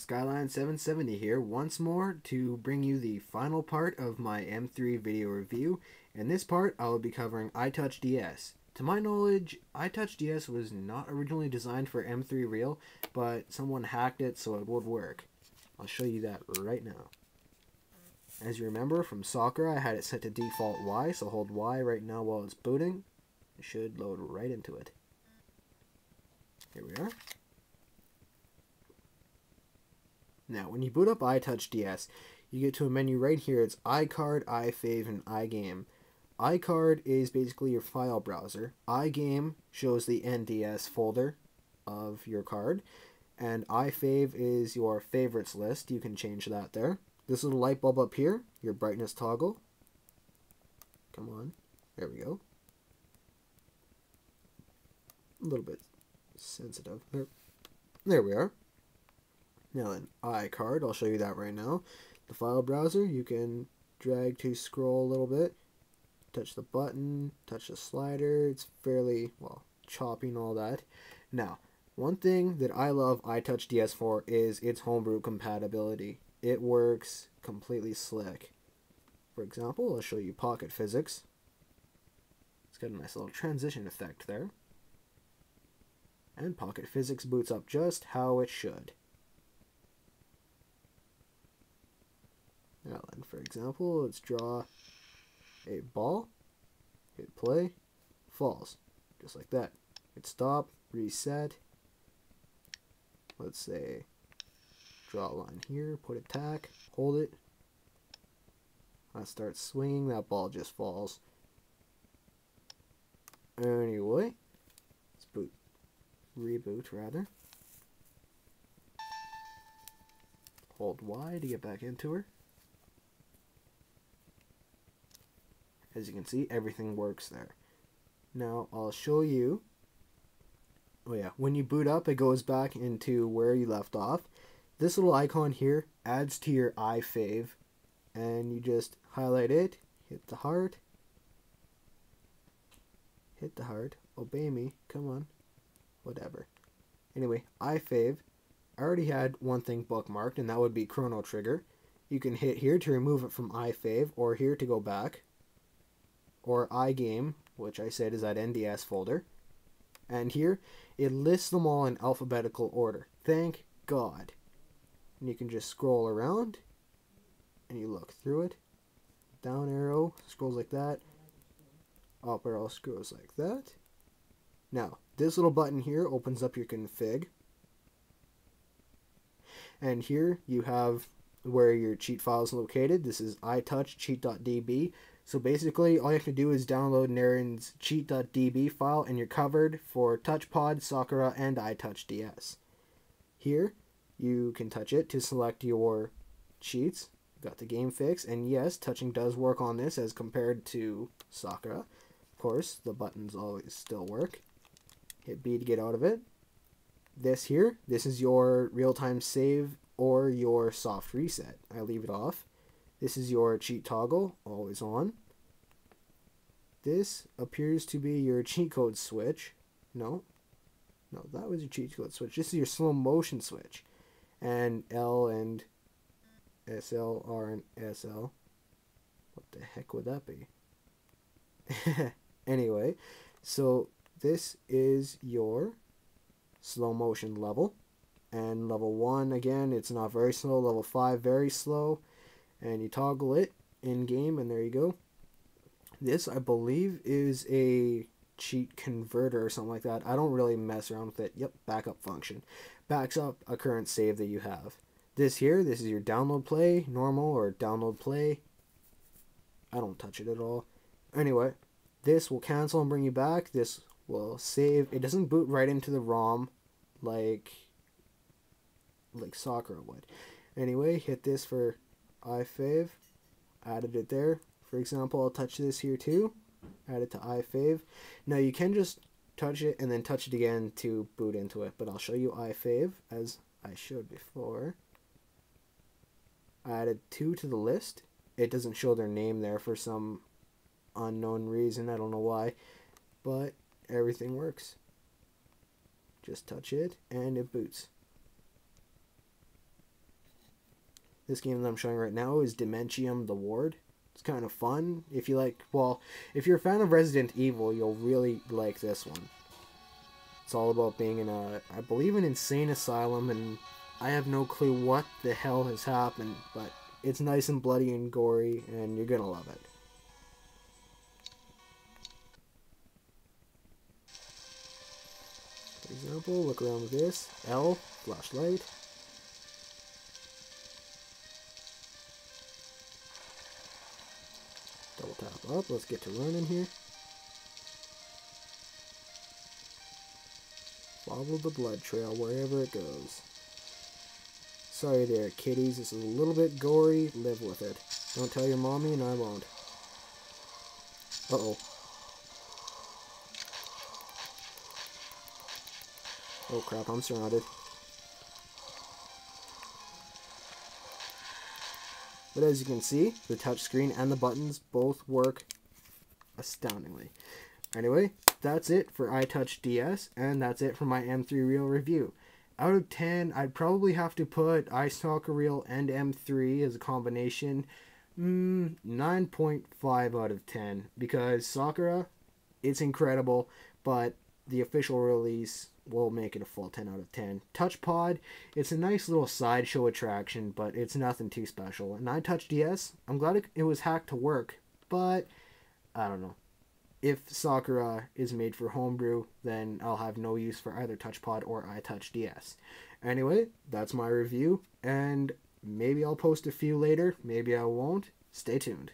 Skyline 770 here once more to bring you the final part of my M3 video review. In this part, I will be covering iTouchDS. To my knowledge, iTouchDS was not originally designed for M3 Real, but someone hacked it so it would work. I'll show you that right now. As you remember from Sakura, I had it set to default Y, so hold Y right now while it's booting. It should load right into it. Here we are. Now, when you boot up iTouchDS, you get to a menu right here. It's iCard, iFave, and iGame. iCard is basically your file browser. iGame shows the NDS folder of your card. And iFave is your favorites list. You can change that there. This little light bulb up here, your brightness toggle. Come on. There we go. A little bit sensitive. There we are. Now then, iCard, I'll show you that right now. The file browser, you can drag to scroll a little bit, touch the button, touch the slider. It's fairly, well, choppy and all that. Now, one thing that I love iTouchDS for is its homebrew compatibility. It works completely slick. For example, I'll show you Pocket Physics. It's got a nice little transition effect there. And Pocket Physics boots up just how it should. Now then, for example, let's draw a ball, hit play, falls, just like that. Hit stop, reset. Let's say, draw a line here, put a tack, hold it. I start swinging, that ball just falls. Anyway, let's reboot rather. Hold Y to get back into her. As you can see, everything works there. Now, I'll show you. Oh yeah, when you boot up, it goes back into where you left off. This little icon here adds to your iFave. And you just highlight it, hit the heart. Hit the heart. Obey me. Come on. Whatever. Anyway, iFave. I already had one thing bookmarked, and that would be Chrono Trigger. You can hit here to remove it from iFave, or here to go back. Or iGame, which I said is that NDS folder. And here, it lists them all in alphabetical order. Thank God. And you can just scroll around, and you look through it. Down arrow scrolls like that. Up arrow scrolls like that. Now, this little button here opens up your config. And here you have where your cheat file is located. This is iTouch.cheat.db. So basically, all you have to do is download Naren's cheat.db file, and you're covered for TouchPod, Sakura, and iTouchDS. Here, you can touch it to select your cheats. Got the game fix, and yes, touching does work on this as compared to Sakura. Of course, the buttons always still work. Hit B to get out of it. This here, this is your real-time save or your soft reset. I leave it off. This is your cheat toggle, always on. This appears to be your cheat code switch. No, that was your cheat code switch. This is your slow motion switch. And L and SL, R and SL. What the heck would that be? Anyway, so this is your slow motion level. And level 1, again, it's not very slow. Level 5, very slow. And you toggle it in game, and there you go. This, I believe, is a cheat converter or something like that. I don't really mess around with it. Yep, backup function. Backs up a current save that you have. This here, this is your download play, normal, or download play. I don't touch it at all. Anyway, this will cancel and bring you back. This will save. It doesn't boot right into the ROM like Sakura would. Anyway, hit this for iFave. Added it there. For example, I'll touch this here too. Add it to iFave. Now you can just touch it and then touch it again to boot into it, but I'll show you iFave as I showed before. I added 2 to the list. It doesn't show their name there for some unknown reason. I don't know why, but everything works. Just touch it and it boots. This game that I'm showing right now is Dementium the Ward. It's kind of fun. If you like, well, if you're a fan of Resident Evil, you'll really like this one. It's all about being in a, I believe, an insane asylum, and I have no clue what the hell has happened, but it's nice and bloody and gory, and you're gonna love it. For example, look around with this. L, flashlight. Double tap up. Let's get to running here. Follow the blood trail wherever it goes. Sorry there, kiddies. This is a little bit gory. Live with it. Don't tell your mommy and I won't. Uh-oh. Oh crap, I'm surrounded. But as you can see, the touchscreen and the buttons both work astoundingly. Anyway, that's it for iTouchDS, and that's it for my M3Real review. Out of 10, I'd probably have to put iSakuReal and M3 as a combination 9.5 out of 10, because Sakura, it's incredible, but the official release will make it a full 10 out of 10. TouchPod, it's a nice little sideshow attraction, but it's nothing too special. And iTouchDS, I'm glad it was hacked to work, but I don't know. If Sakura is made for homebrew, then I'll have no use for either TouchPod or iTouchDS. Anyway, that's my review, and maybe I'll post a few later, maybe I won't. Stay tuned.